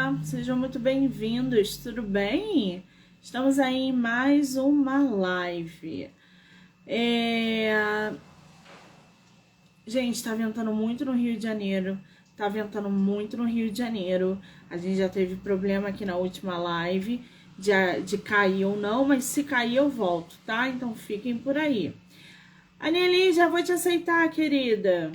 Olá, sejam muito bem-vindos, tudo bem? Estamos aí em mais uma live. Gente, tá ventando muito no Rio de Janeiro, tá ventando muito no Rio de Janeiro. A gente já teve problema aqui na última live de cair ou não, mas se cair eu volto, tá? Então fiquem por aí. Anieli, já vou te aceitar, querida.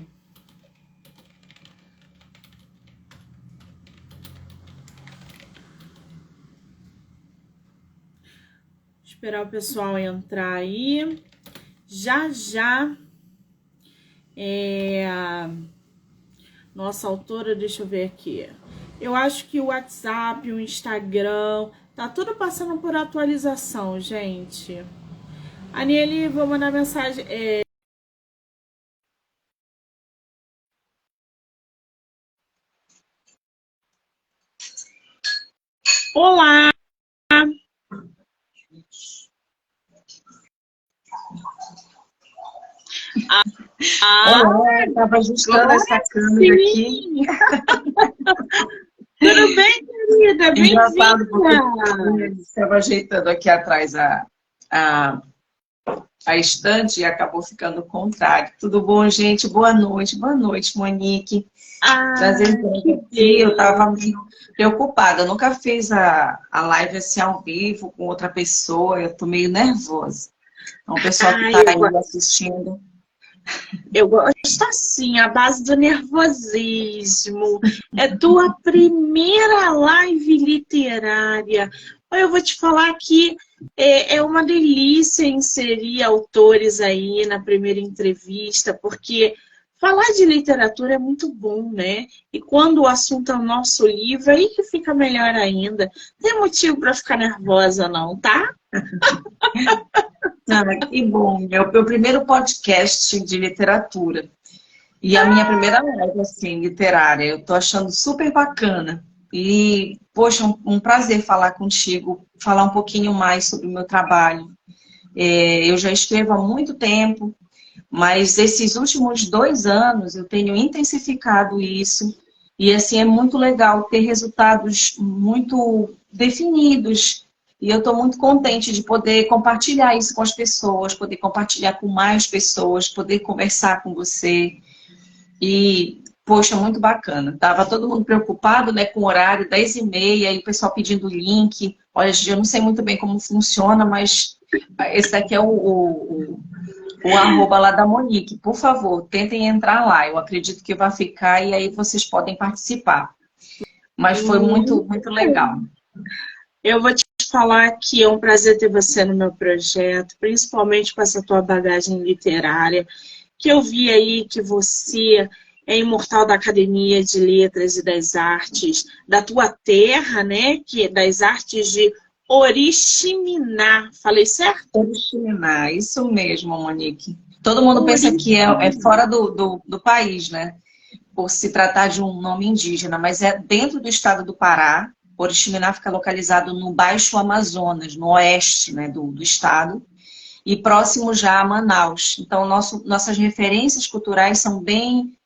Esperar o pessoal entrar aí. Já já nossa autora, deixa eu ver aqui. Eu acho que o WhatsApp, o Instagram, tá tudo passando por atualização, gente. Aniele, vou mandar mensagem. Olá! Olá, estava ajustando essa câmera aqui. Tudo bem, querida? Engraçado, porque Bem-vinda! eu estava ajeitando aqui atrás a estante e acabou ficando o contrário. Tudo bom, gente? Boa noite, Monique. Prazer em ter aqui. Eu estava meio preocupada, eu nunca fiz a live assim ao vivo com outra pessoa, eu estou meio nervosa. Então, o pessoal que está aí assistindo. Eu gosto assim, a base do nervosismo. É tua primeira live literária. Eu vou te falar que é uma delícia inserir autores aí na primeira entrevista, porque falar de literatura é muito bom, né? E quando o assunto é o nosso livro, aí que fica melhor ainda. Não tem motivo para ficar nervosa, não, tá? Ah, que bom. É o meu primeiro podcast de literatura. E a minha primeira live, assim, literária. Eu tô achando super bacana. E, poxa, um prazer falar contigo, falar um pouquinho mais sobre o meu trabalho. Eu já escrevo há muito tempo, mas esses últimos 2 anos eu tenho intensificado isso. E, assim, é muito legal ter resultados muito definidos. E eu estou muito contente de poder compartilhar isso com as pessoas, poder compartilhar com mais pessoas, poder conversar com você. E, poxa, muito bacana. Tava todo mundo preocupado, né, com o horário, 10h30, e o pessoal pedindo link. Olha, eu não sei muito bem como funciona, mas esse daqui é o arroba lá da Monique. Por favor, tentem entrar lá. Eu acredito que vai ficar e aí vocês podem participar. Mas foi muito, muito legal. Eu vou te falar que é um prazer ter você no meu projeto, principalmente com essa tua bagagem literária, que eu vi aí que você é imortal da Academia de Letras e das Artes da tua terra, né? Que é das artes de Oriximiná. Falei certo? Oriximiná, isso mesmo, Monique. Todo mundo pensa que é fora do país, né? Por se tratar de um nome indígena, mas é dentro do estado do Pará. Oriximiná fica localizado no Baixo Amazonas, no oeste, né, do estado, e próximo já a Manaus. Então, nossas referências culturais são bem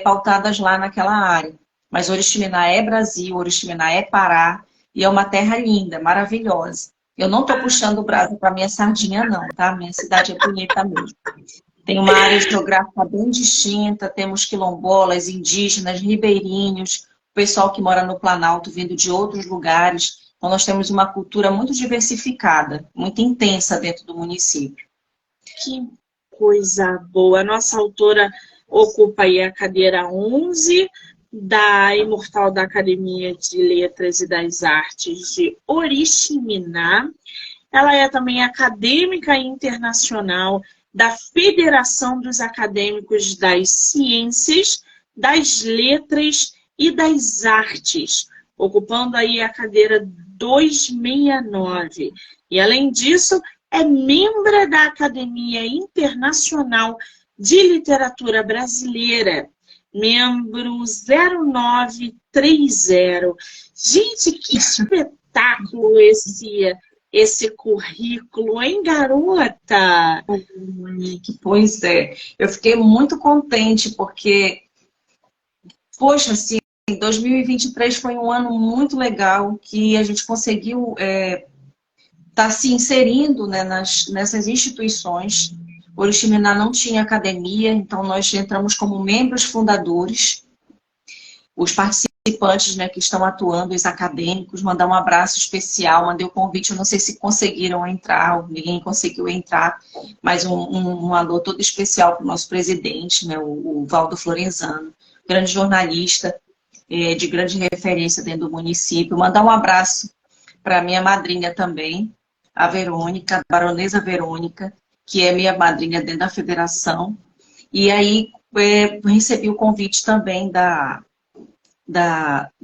pautadas lá naquela área. Mas Oriximiná é Brasil, Oriximiná é Pará, e é uma terra linda, maravilhosa. Eu não estou puxando o braço para minha sardinha, não, tá? Minha cidade é bonita mesmo. Tem uma área geográfica bem distinta, temos quilombolas, indígenas, ribeirinhos, o pessoal que mora no Planalto vindo de outros lugares. Então, nós temos uma cultura muito diversificada, muito intensa dentro do município. Que coisa boa. A nossa autora ocupa aí a cadeira 11 da Imortal da Academia de Letras e das Artes de Oriximiná. Ela é também acadêmica internacional da Federação dos Acadêmicos das Ciências, das Letras e das Artes, ocupando aí a cadeira 269. E, além disso, é membro da Academia Internacional de Literatura Brasileira, membro 0930. Gente, que espetáculo esse currículo, hein, garota? Pois é, eu fiquei muito contente porque, poxa, assim, 2023 foi um ano muito legal, que a gente conseguiu tá se inserindo, né, nessas instituições. Oriximiná não tinha academia, então nós entramos como membros fundadores. Os participantes, né, que estão atuando, os acadêmicos, mandar um abraço especial, mandei o convite, eu não sei se conseguiram entrar, ou ninguém conseguiu entrar, mas um alô todo especial para o nosso presidente, né, o Valdo Florenzano, grande jornalista, de grande referência dentro do município. Mandar um abraço para minha madrinha também, a Verônica, a baronesa Verônica, que é minha madrinha dentro da federação. E aí recebi o convite também da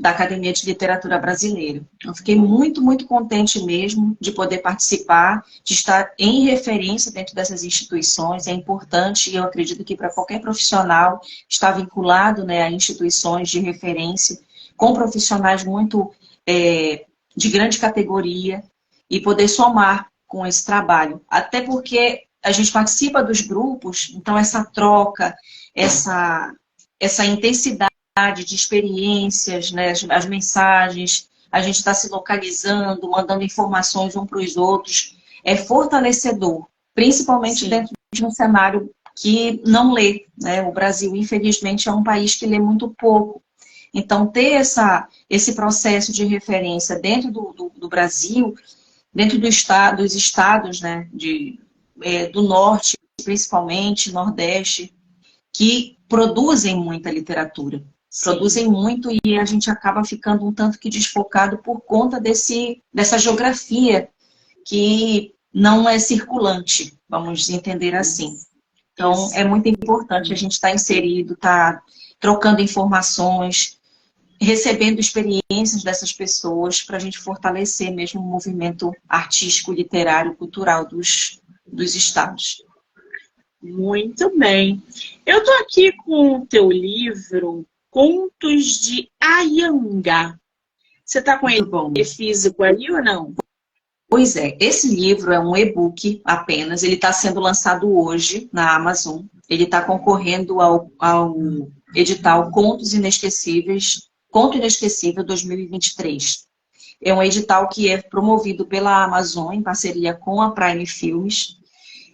Academia de Literatura Brasileira. Eu fiquei muito, muito contente mesmo de poder participar, de estar em referência dentro dessas instituições. É importante, e eu acredito que para qualquer profissional estar vinculado, né, a instituições de referência, com profissionais muito de grande categoria, e poder somar com esse trabalho. Até porque a gente participa dos grupos, então essa troca, essa intensidade de experiências, né, as mensagens, a gente está se localizando, mandando informações uns para os outros, é fortalecedor, principalmente dentro de um cenário que não lê, né? O Brasil, infelizmente, é um país que lê muito pouco. Então, ter esse processo de referência dentro do Brasil, dentro dos estados, né, do norte, principalmente, nordeste, que produzem muita literatura. Produzem muito e a gente acaba ficando um tanto que desfocado por conta dessa geografia que não é circulante, vamos entender assim. Então, é muito importante a gente estar inserido, estar trocando informações, recebendo experiências dessas pessoas para a gente fortalecer mesmo o movimento artístico, literário, cultural dos estados. Muito bem. Eu estou aqui com o teu livro, Contos de Anhangá. Você está com ele físico aí ou não? Pois é, esse livro é um e-book apenas, ele está sendo lançado hoje na Amazon, ele está concorrendo ao edital Contos Inesquecíveis, Conto Inesquecível 2023. É um edital que é promovido pela Amazon em parceria com a Prime Filmes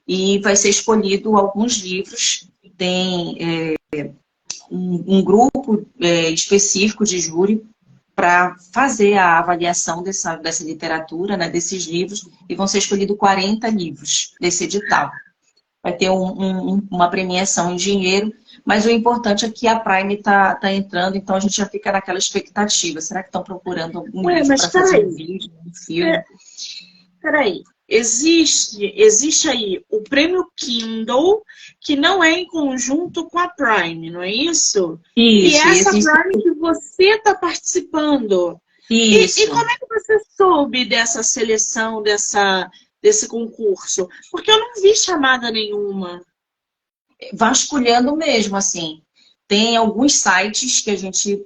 e vai ser escolhido alguns livros, tem um grupo específico de júri para fazer a avaliação dessa literatura, né, desses livros, e vão ser escolhidos 40 livros desse edital. Vai ter uma premiação em dinheiro, mas o importante é que a Prime está entrando, então a gente já fica naquela expectativa. Será que estão procurando algum livro para fazer um vídeo, um filme? Peraí. Existe aí o prêmio Kindle, que não é em conjunto com a Prime, não é isso? Isso. E essa Prime que você está participando. Isso. E como é que você soube dessa seleção, desse concurso? Porque eu não vi chamada nenhuma. Vasculhando mesmo, assim. Tem alguns sites que a gente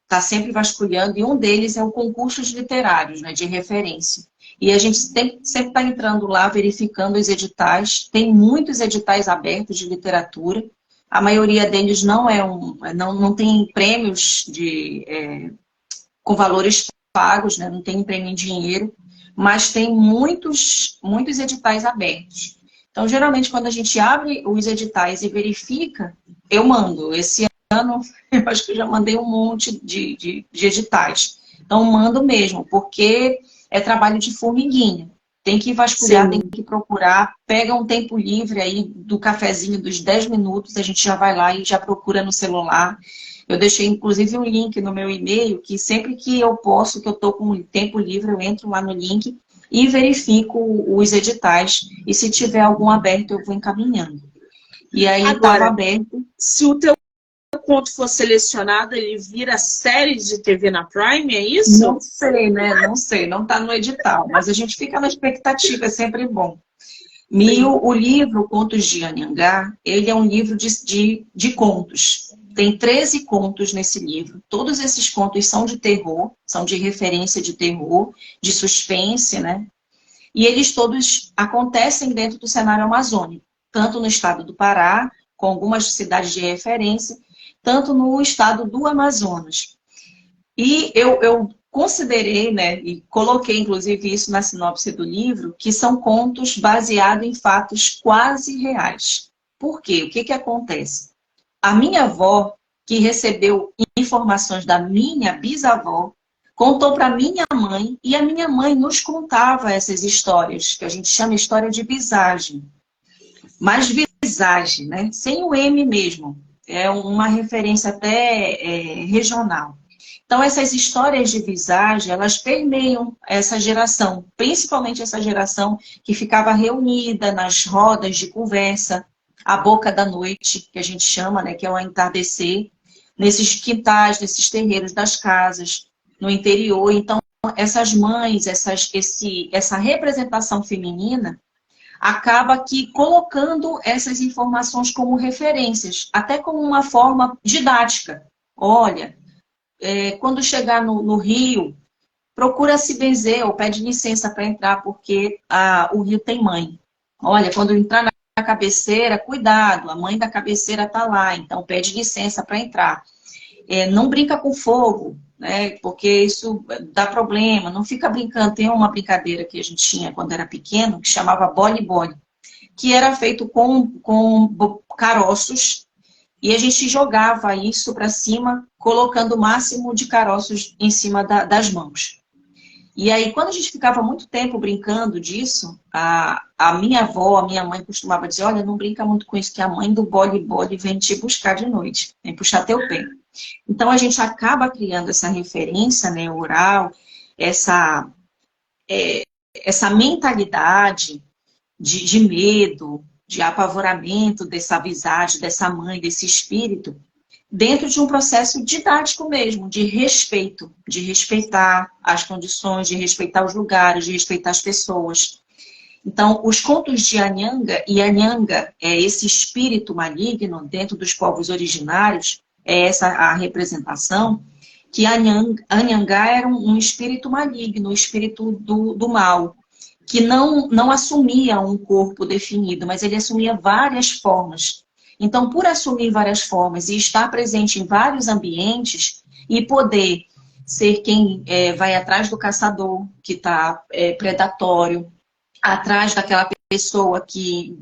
está sempre vasculhando, e um deles é o concursos literários, né, de referência. E a gente sempre está entrando lá, verificando os editais. Tem muitos editais abertos de literatura. A maioria deles não tem prêmios com valores pagos, né? Não tem prêmio em dinheiro, mas tem muitos editais abertos. Então, geralmente, quando a gente abre os editais e verifica, eu mando. Esse ano, eu acho que eu já mandei um monte de editais. Então, mando mesmo, porque é trabalho de formiguinha. Tem que vasculhar, tem que procurar. Pega um tempo livre aí do cafezinho dos 10 minutos, a gente já vai lá e já procura no celular. Eu deixei, inclusive, um link no meu e-mail, que sempre que eu posso, que eu estou com tempo livre, eu entro lá no link e verifico os editais. E se tiver algum aberto, eu vou encaminhando. E aí estava aberto. Se o teu conto for selecionado, ele vira série de TV na Prime, é isso? Não sei, né? Não sei, não está no edital. Mas a gente fica na expectativa, é sempre bom. O livro Contos de Anhangá, ele é um livro de contos. Tem 13 contos nesse livro. Todos esses contos são de terror, são de referência de terror, de suspense, né? E eles todos acontecem dentro do cenário amazônico, tanto no estado do Pará, com algumas cidades de referência, tanto no estado do Amazonas. E eu considerei, né, e coloquei inclusive isso na sinopse do livro, que são contos baseados em fatos quase reais. Por quê? O que que acontece? A minha avó, que recebeu informações da minha bisavó, contou para minha mãe, e a minha mãe nos contava essas histórias, que a gente chama história de visagem. Mas visagem, né? Sem o M mesmo. É uma referência até regional. Então, essas histórias de visagem, elas permeiam essa geração, principalmente essa geração que ficava reunida nas rodas de conversa, à boca da noite, que a gente chama, né, que é o entardecer, nesses quintais, nesses terreiros das casas, no interior. Então, essas mães, essa representação feminina, acaba aqui colocando essas informações como referências, até como uma forma didática. Olha, quando chegar no rio, procura se benzer ou pede licença para entrar, porque o rio tem mãe. Olha, quando entrar na cabeceira, cuidado, a mãe da cabeceira está lá, então pede licença para entrar. Não brinca com fogo, né, porque isso dá problema, não fica brincando. Tem uma brincadeira que a gente tinha quando era pequeno, que chamava bole-bole, que era feito com caroços, e a gente jogava isso para cima, colocando o máximo de caroços em cima das mãos. E aí, quando a gente ficava muito tempo brincando disso, a minha avó, a minha mãe costumava dizer, olha, não brinca muito com isso, que a mãe do bole-bole vem te buscar de noite, vem puxar teu pé. Então, a gente acaba criando essa referência, né, oral, essa mentalidade de medo, de apavoramento dessa visagem, dessa mãe, desse espírito, dentro de um processo didático mesmo, de respeito, de respeitar as condições, de respeitar os lugares, de respeitar as pessoas. Então, os contos de Anhanga, e Anhanga é esse espírito maligno dentro dos povos originários, é essa a representação, que Anhanga era um espírito maligno, um espírito do mal, que não assumia um corpo definido, mas ele assumia várias formas. Então, por assumir várias formas e estar presente em vários ambientes e poder ser quem vai atrás do caçador, que está predatório, atrás daquela pessoa que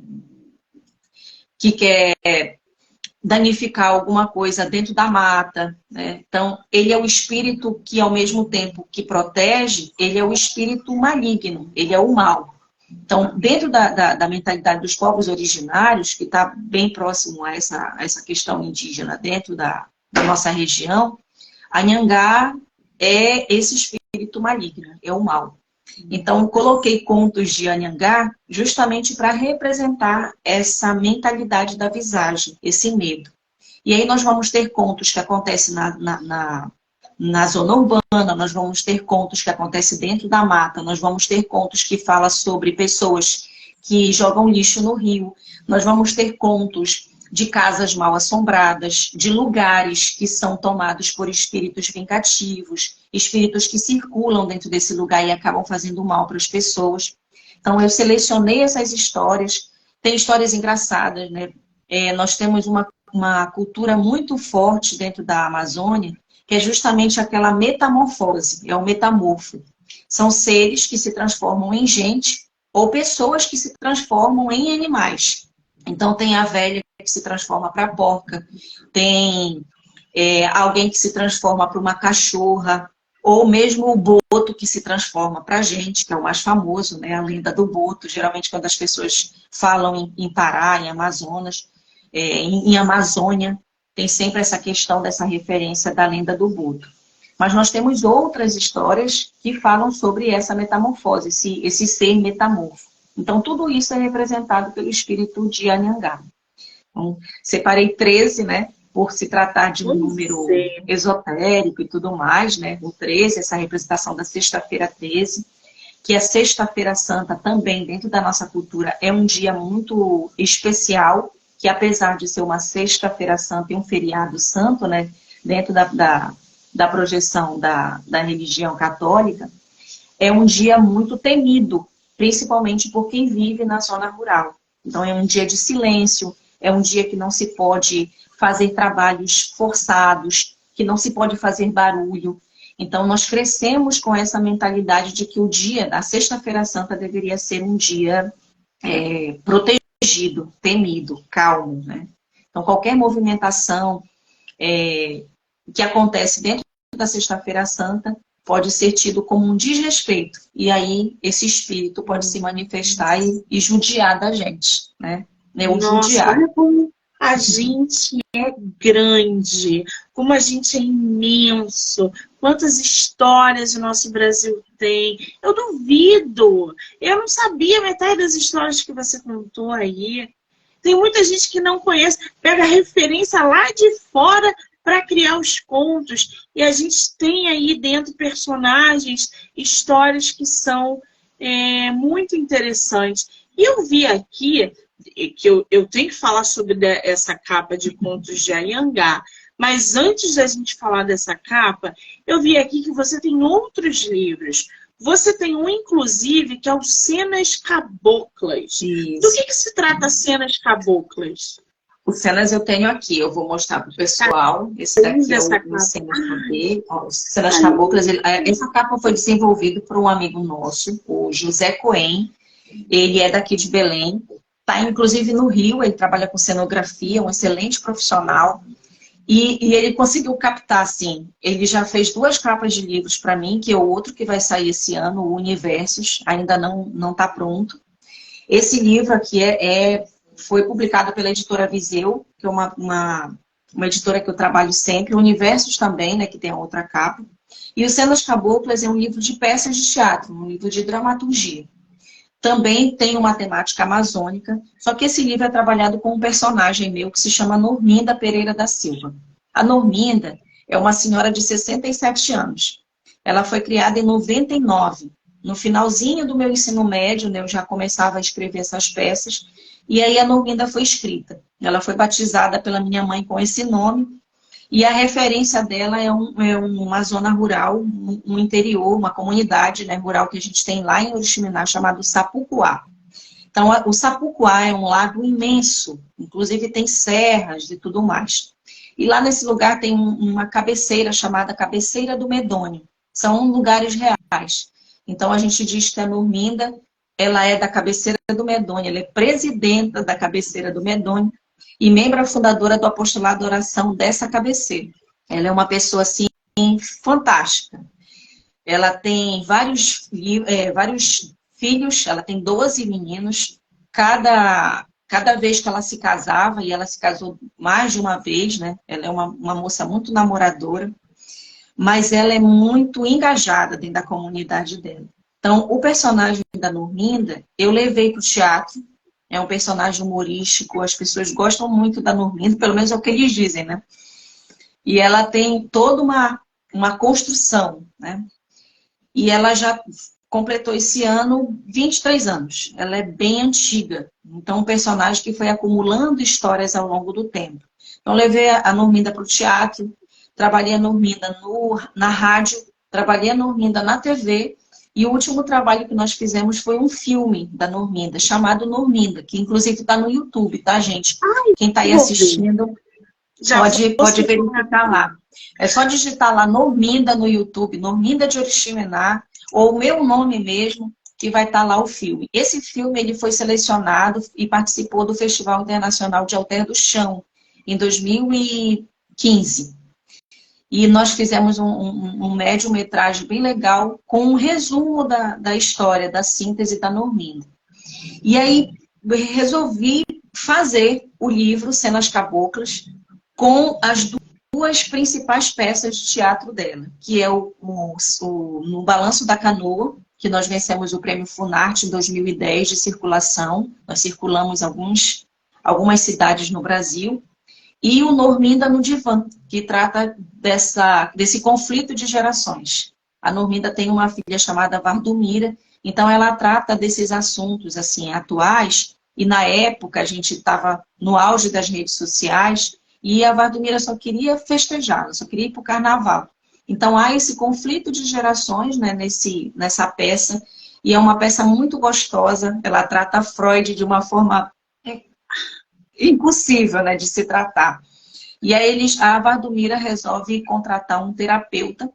quer danificar alguma coisa dentro da mata, né? Então, ele é o espírito que, ao mesmo tempo que protege, ele é o espírito maligno, ele é o mal. Então, dentro da mentalidade dos povos originários, que está bem próximo a essa questão indígena dentro da nossa região, Anhangá é esse espírito maligno, é o mal. Então, eu coloquei contos de Anhangá justamente para representar essa mentalidade da visagem, esse medo. E aí nós vamos ter contos que acontecem na zona urbana, nós vamos ter contos que acontecem dentro da mata, nós vamos ter contos que falam sobre pessoas que jogam lixo no rio, nós vamos ter contos de casas mal assombradas, de lugares que são tomados por espíritos vingativos, espíritos que circulam dentro desse lugar e acabam fazendo mal para as pessoas. Então, eu selecionei essas histórias. Tem histórias engraçadas, né? Nós temos uma cultura muito forte dentro da Amazônia, que é justamente aquela metamorfose, é o metamorfo. São seres que se transformam em gente ou pessoas que se transformam em animais. Então, tem a velha que se transforma para porca, tem alguém que se transforma para uma cachorra, ou mesmo o boto que se transforma para a gente, que é o mais famoso, né? A lenda do boto. Geralmente, quando as pessoas falam em Pará, em Amazonas, em Amazônia, tem sempre essa questão dessa referência da lenda do boto. Mas nós temos outras histórias que falam sobre essa metamorfose, esse ser metamorfo. Então, tudo isso é representado pelo espírito de Anhangá. Então, separei 13, né? Por se tratar de um número esotérico e tudo mais, né? O 13, essa representação da sexta-feira 13, que a sexta-feira santa também, dentro da nossa cultura, é um dia muito especial, que apesar de ser uma sexta-feira santa e um feriado santo, né? Dentro da projeção da religião católica, é um dia muito temido, principalmente por quem vive na zona rural. Então, é um dia de silêncio, é um dia que não se pode fazer trabalhos forçados, que não se pode fazer barulho. Então, nós crescemos com essa mentalidade de que o dia, a Sexta-feira Santa, deveria ser um dia protegido, temido, calmo, né? Então, qualquer movimentação que acontece dentro da Sexta-feira Santa pode ser tido como um desrespeito. E aí, esse espírito pode se manifestar e judiar da gente, né? O Nossa, judiar. olha como a gente é grande, como a gente é imenso, quantas histórias o nosso Brasil tem. Eu duvido, eu não sabia metade das histórias que você contou aí. Tem muita gente que não conhece, pega referência lá de fora para criar os contos. E a gente tem aí dentro personagens, histórias que são muito interessantes. E eu vi aqui que eu tenho que falar sobre essa capa de contos de Anhangá. Mas antes da gente falar dessa capa, eu vi aqui que você tem outros livros. Você tem um, inclusive, que é o Cenas Caboclas. Isso. Do que se trata Cenas Caboclas? Os cenas eu tenho aqui, eu vou mostrar para o pessoal. Esse daqui é o Cenas Caboclas. Essa capa foi desenvolvida por um amigo nosso, o José Cohen. Ele é daqui de Belém. Está, inclusive, no Rio. Ele trabalha com cenografia, um excelente profissional. E ele conseguiu captar, assim, ele já fez 2 capas de livros para mim, que é o outro que vai sair esse ano, o Universos, ainda não está pronto. Esse livro aqui foi publicado pela editora Viseu, que é uma editora que eu trabalho sempre, o Universos também, né, que tem a outra capa. E o Cenas Caboclas é um livro de peças de teatro, um livro de dramaturgia. Também tem uma temática amazônica, só que esse livro é trabalhado com um personagem meu que se chama Norminda Pereira da Silva. A Norminda é uma senhora de 67 anos. Ela foi criada em 99. No finalzinho do meu ensino médio, né, eu já começava a escrever essas peças, e aí a Norminda foi escrita. Ela foi batizada pela minha mãe com esse nome, e a referência dela é uma zona rural, um interior, uma comunidade, né, rural que a gente tem lá em Oriximiná, chamado Sapucuá. Então, o Sapucuá é um lago imenso, inclusive tem serras e tudo mais. E lá nesse lugar tem uma cabeceira chamada Cabeceira do Medônio. São lugares reais. Então, a gente diz que a Norminda, ela é da Cabeceira do Medônio, ela é presidenta da Cabeceira do Medônio, e membro fundadora do apostolado de oração dessa cabeceira. Ela é uma pessoa, assim, fantástica. Ela tem vários filhos, ela tem 12 meninos. Cada vez que ela se casava, e ela se casou mais de uma vez, né? Ela é uma moça muito namoradora, mas ela é muito engajada dentro da comunidade dela. Então, o personagem da Norminda, eu levei para o teatro. É um personagem humorístico, as pessoas gostam muito da Norminda, pelo menos é o que eles dizem, né? E ela tem toda uma construção, né? E ela já completou esse ano 23 anos. Ela é bem antiga. Então, um personagem que foi acumulando histórias ao longo do tempo. Então, levei a Norminda para o teatro, trabalhei a Norminda na rádio, trabalhei a Norminda na TV. E o último trabalho que nós fizemos foi um filme da Norminda, chamado Norminda, que inclusive está no YouTube, tá, gente? Quem está aí assistindo pode verificar lá. É só digitar lá Norminda no YouTube, Norminda de Oriximiná, ou o meu nome mesmo, que vai estar lá o filme. Esse filme ele foi selecionado e participou do Festival Internacional de Alter do Chão, em 2015. E nós fizemos um médio-metragem bem legal com um resumo da história, da síntese da Norminda. E aí resolvi fazer o livro Cenas Caboclas com as 2 principais peças de teatro dela, que é No Balanço da Canoa, que nós vencemos o Prêmio Funarte em 2010 de circulação. Nós circulamos algumas cidades no Brasil. E o Norminda no Divã, que trata desse conflito de gerações. A Norminda tem uma filha chamada Vardomira, então ela trata desses assuntos assim atuais, e na época a gente estava no auge das redes sociais, e a Vardomira só queria festejar, ela só queria ir para o carnaval. Então há esse conflito de gerações, né, nessa peça, e é uma peça muito gostosa, ela trata Freud de uma forma impossível, né, de se tratar. E aí a Vardomira resolve contratar um terapeuta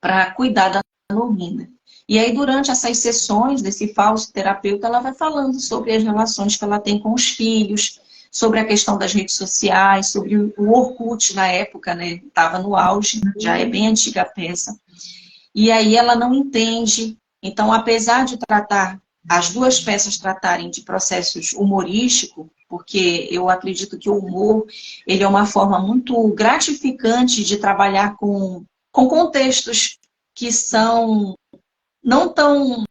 para cuidar da Norminda. E aí, durante essas sessões desse falso terapeuta, ela vai falando sobre as relações que ela tem com os filhos, sobre a questão das redes sociais, sobre o Orkut na época, né? Estava no auge, já é bem antiga a peça. E aí ela não entende. Então, apesar de tratar, as duas peças tratarem de processos humorísticos, porque eu acredito que o humor, ele é uma forma muito gratificante de trabalhar com contextos que são não tão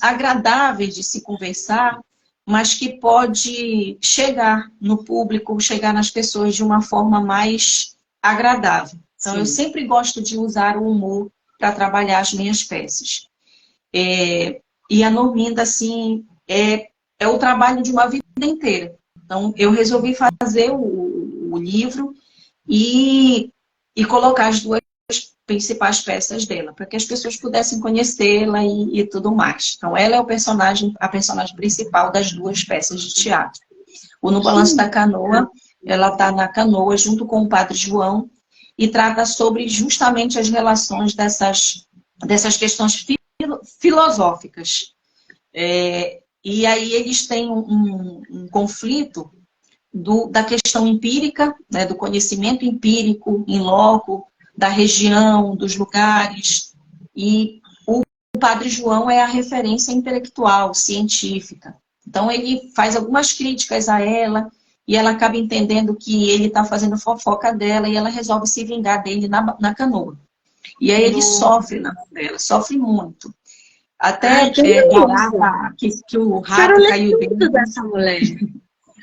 agradáveis de se conversar, mas que pode chegar no público, chegar nas pessoas de uma forma mais agradável. Então, eu sempre gosto de usar o humor para trabalhar as minhas peças. E a Norminda, assim, é o trabalho de uma vida inteira. Então, eu resolvi fazer o livro e colocar as duas principais peças dela, para que as pessoas pudessem conhecê-la e tudo mais. Então, ela é a personagem principal das duas peças de teatro. O No Balanço da Canoa, ela está na canoa junto com o Padre João e trata sobre justamente as relações dessas questões filosóficas. E aí eles têm um conflito da questão empírica, né, do conhecimento empírico em loco, da região, dos lugares, e o Padre João é a referência intelectual, científica. Então ele faz algumas críticas a ela, e ela acaba entendendo que ele está fazendo fofoca dela, e ela resolve se vingar dele na canoa. E aí ele sofre na novela, sofre muito. Até que o rato caiu dentro dessa mulher.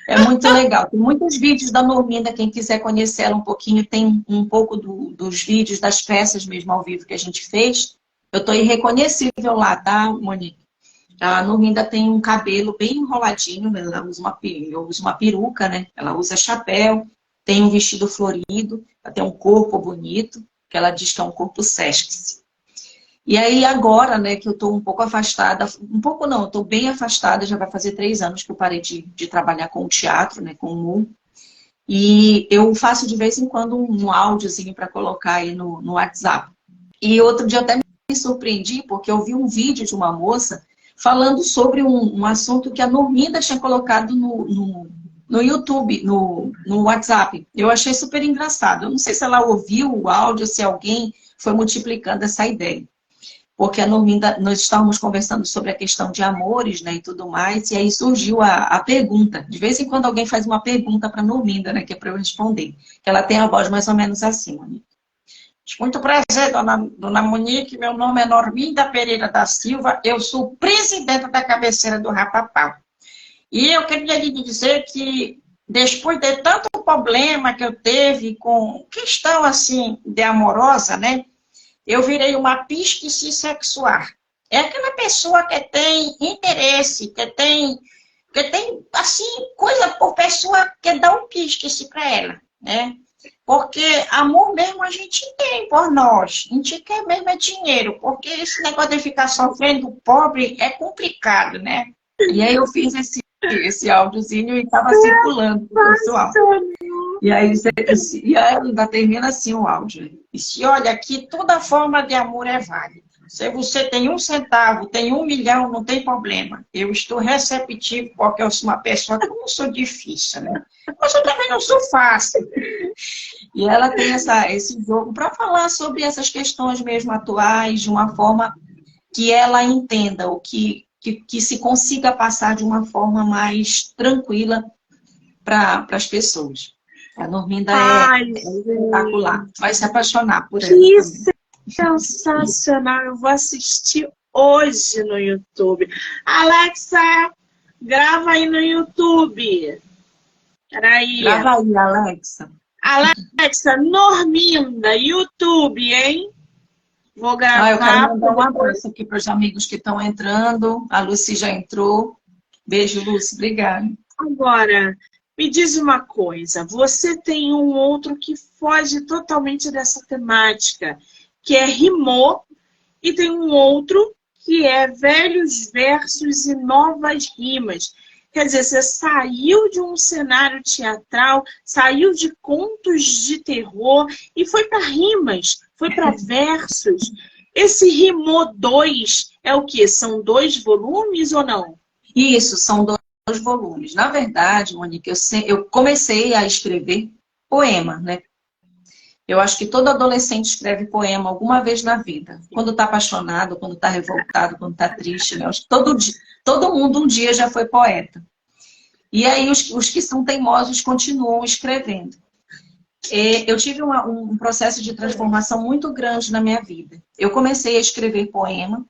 É muito legal. Tem muitos vídeos da Norminda, quem quiser conhecer ela um pouquinho, tem um pouco dos vídeos, das peças mesmo ao vivo que a gente fez. Eu estou irreconhecível lá, tá, Monique? A Norminda tem um cabelo bem enroladinho, ela usa uma peruca, né? Ela usa chapéu, tem um vestido florido, ela tem um corpo bonito, que ela diz que é um corpo sexy. E aí agora, né, que eu estou um pouco afastada, um pouco não, eu estou bem afastada, já vai fazer 3 anos que eu parei de trabalhar com o teatro, né, com o humor. E eu faço de vez em quando um áudiozinho para colocar aí no WhatsApp. E outro dia eu até me surpreendi, porque eu vi um vídeo de uma moça falando sobre um assunto que a Norminda tinha colocado no YouTube, no WhatsApp. Eu achei super engraçado. Eu não sei se ela ouviu o áudio, se alguém foi multiplicando essa ideia. Porque a Norminda, nós estávamos conversando sobre a questão de amores, né, e tudo mais, e aí surgiu a pergunta. De vez em quando alguém faz uma pergunta para a Norminda, né, que é para eu responder. Ela tem a voz mais ou menos assim, Monique. Muito prazer, dona Monique, meu nome é Norminda Pereira da Silva, eu sou presidenta da cabeceira do Rapapau. E eu queria lhe dizer que, depois de tanto problema que eu teve com questão, assim, de amorosa, né, eu virei uma písquice sexual. É aquela pessoa que tem interesse, que tem assim, coisa por pessoa que dá um písquice para ela, né? Porque amor mesmo a gente tem por nós. A gente quer mesmo é dinheiro, porque esse negócio de ficar sofrendo pobre é complicado, né? E aí eu fiz esse áudiozinho e estava circulando pro pessoal. E aí ainda termina assim o áudio. E se olha aqui, toda forma de amor é válida. Se você tem 1 centavo, tem 1 milhão, não tem problema. Eu estou receptivo porque eu sou uma pessoa que não sou difícil, né? Mas eu também não sou fácil. E ela tem esse jogo para falar sobre essas questões mesmo atuais, de uma forma que ela entenda, o que se consiga passar de uma forma mais tranquila para as pessoas. A Norminda é espetacular. Vai se apaixonar por ela. Isso é sensacional. Eu vou assistir hoje no YouTube. Alexa, grava aí no YouTube. Peraí. Grava aí, Alexa. Alexa, Norminda, YouTube, hein? Vou gravar. Eu quero mandar um abraço aqui para os amigos que estão entrando. A Lucy já entrou. Beijo, Lucy. Obrigada. Agora, me diz uma coisa. Você tem um outro que foge totalmente dessa temática, que é Rimou, e tem um outro que é Velhos Versos e Novas Rimas. Quer dizer, você saiu de um cenário teatral, saiu de contos de terror e foi para rimas, foi para versos. Esse Rimô 2 é o quê? São 2 volumes ou não? Isso, são dois volumes. Na verdade, Monique, eu comecei a escrever poema, né? Eu acho que todo adolescente escreve poema alguma vez na vida. Quando está apaixonado, quando está revoltado, quando está triste, né? Eu acho que todo mundo um dia já foi poeta. E aí os que são teimosos continuam escrevendo. Eu tive um processo de transformação muito grande na minha vida. Eu comecei a escrever poema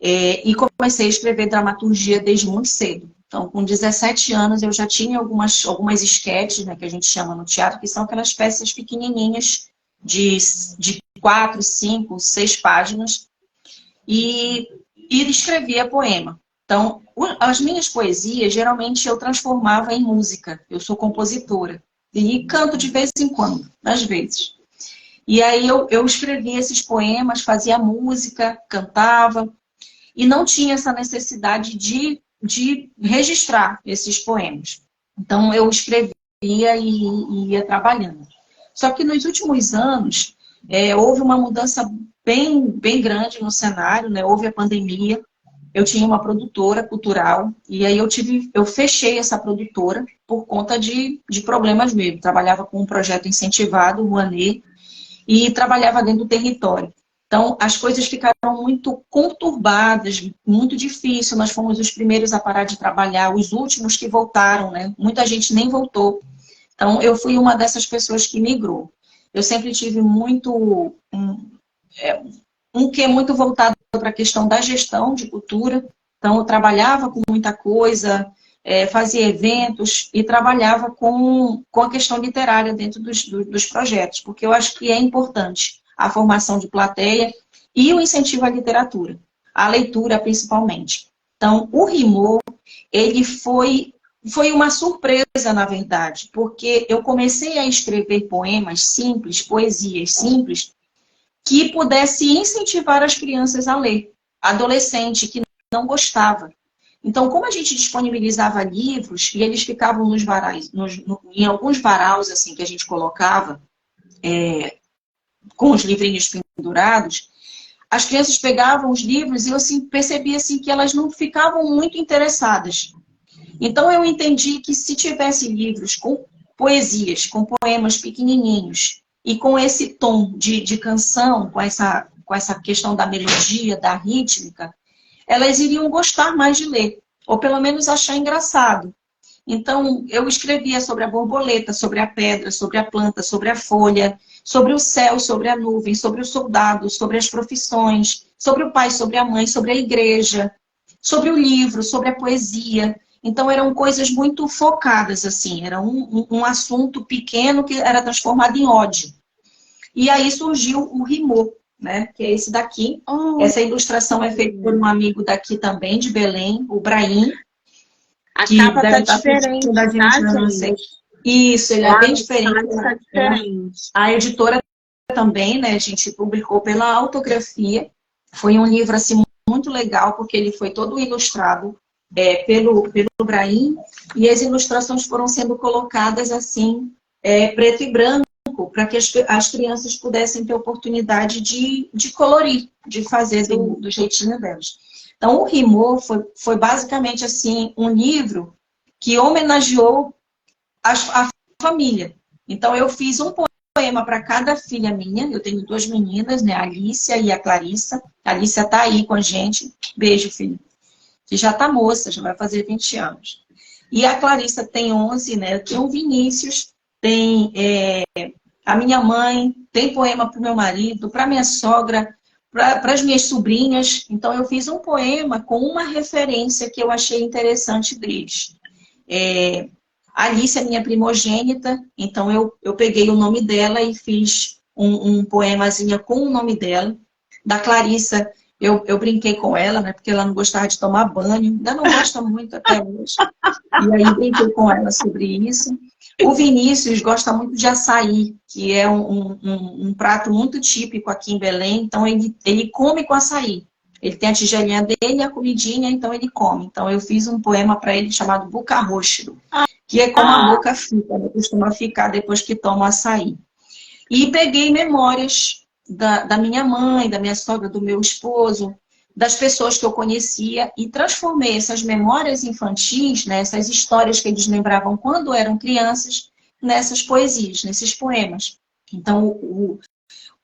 e comecei a escrever dramaturgia desde muito cedo. Então, com 17 anos, eu já tinha algumas esquetes, né, que a gente chama no teatro, que são aquelas peças pequenininhas de 4, 5, 6 páginas, e escrevia poema. Então, as minhas poesias, geralmente, eu transformava em música. Eu sou compositora. E canto de vez em quando, às vezes. E aí eu escrevia esses poemas, fazia música, cantava, e não tinha essa necessidade de registrar esses poemas. Então, eu escrevia e ia trabalhando. Só que nos últimos anos, houve uma mudança bem grande no cenário, né? Houve a pandemia. Eu tinha uma produtora cultural e aí eu fechei essa produtora por conta de problemas mesmo. Trabalhava com um projeto incentivado, o Rouanet, e trabalhava dentro do território. Então, as coisas ficaram muito conturbadas, muito difícil. Nós fomos os primeiros a parar de trabalhar, os últimos que voltaram, né? Muita gente nem voltou. Então, eu fui uma dessas pessoas que migrou. Eu sempre tive muito quê muito voltado para a questão da gestão de cultura. Então, eu trabalhava com muita coisa, fazia eventos e trabalhava com a questão literária dentro dos projetos, porque eu acho que é importante a formação de plateia e o incentivo à literatura, à leitura principalmente. Então, o Rimô, ele foi uma surpresa, na verdade, porque eu comecei a escrever poemas simples, poesias simples, que pudesse incentivar as crianças a ler. Adolescente que não gostava. Então, como a gente disponibilizava livros, e eles ficavam nos varais, em alguns varaus assim, que a gente colocava, com os livrinhos pendurados, as crianças pegavam os livros e eu assim, percebia assim, que elas não ficavam muito interessadas. Então, eu entendi que se tivesse livros com poesias, com poemas pequenininhos, e com esse tom de canção, com essa questão da melodia, da rítmica, elas iriam gostar mais de ler, ou pelo menos achar engraçado. Então, eu escrevia sobre a borboleta, sobre a pedra, sobre a planta, sobre a folha, sobre o céu, sobre a nuvem, sobre o soldado, sobre as profissões, sobre o pai, sobre a mãe, sobre a igreja, sobre o livro, sobre a poesia. Então, eram coisas muito focadas, assim. Era um assunto pequeno que era transformado em ódio. E aí surgiu o Rimô, né? Que é esse daqui. Essa ilustração é feita por um amigo daqui também, de Belém, o Brahim. A capa tá diferente, da gente, não sei. Isso, ele é bem diferente. Tá diferente. A editora também, né? A gente publicou pela Autografia. Foi um livro, assim, muito legal, porque ele foi todo ilustrado pelo Brahim, e as ilustrações foram sendo colocadas assim, preto e branco, para que as crianças pudessem ter oportunidade de colorir, de fazer do jeitinho delas. Então, o Rimô foi basicamente assim, um livro que homenageou a família. Então, eu fiz um poema para cada filha minha. Eu tenho 2 meninas, né? A Alicia e a Clarissa. A Alicia está aí com a gente. Beijo, filha. Que já está moça, já vai fazer 20 anos. E a Clarissa tem 11, né? Tem o Vinícius, tem a minha mãe, tem poema para o meu marido, para minha sogra, para as minhas sobrinhas. Então, eu fiz um poema com uma referência que eu achei interessante deles. A Alice é minha primogênita, então eu peguei o nome dela e fiz um poemazinho com o nome dela. Da Clarissa, eu brinquei com ela, né? Porque ela não gostava de tomar banho, ainda não gosta muito até hoje. E aí brinquei com ela sobre isso. O Vinícius gosta muito de açaí, que é um prato muito típico aqui em Belém. Então, ele come com açaí. Ele tem a tigelinha dele, a comidinha, então ele come. Então, eu fiz um poema para ele chamado Boca Roxa, que é como a boca fica, né? Costuma ficar depois que toma açaí. E peguei memórias da minha mãe, da minha sogra, do meu esposo, das pessoas que eu conhecia, e transformei essas memórias infantis, né, essas histórias que eles lembravam quando eram crianças, nessas poesias, nesses poemas. Então,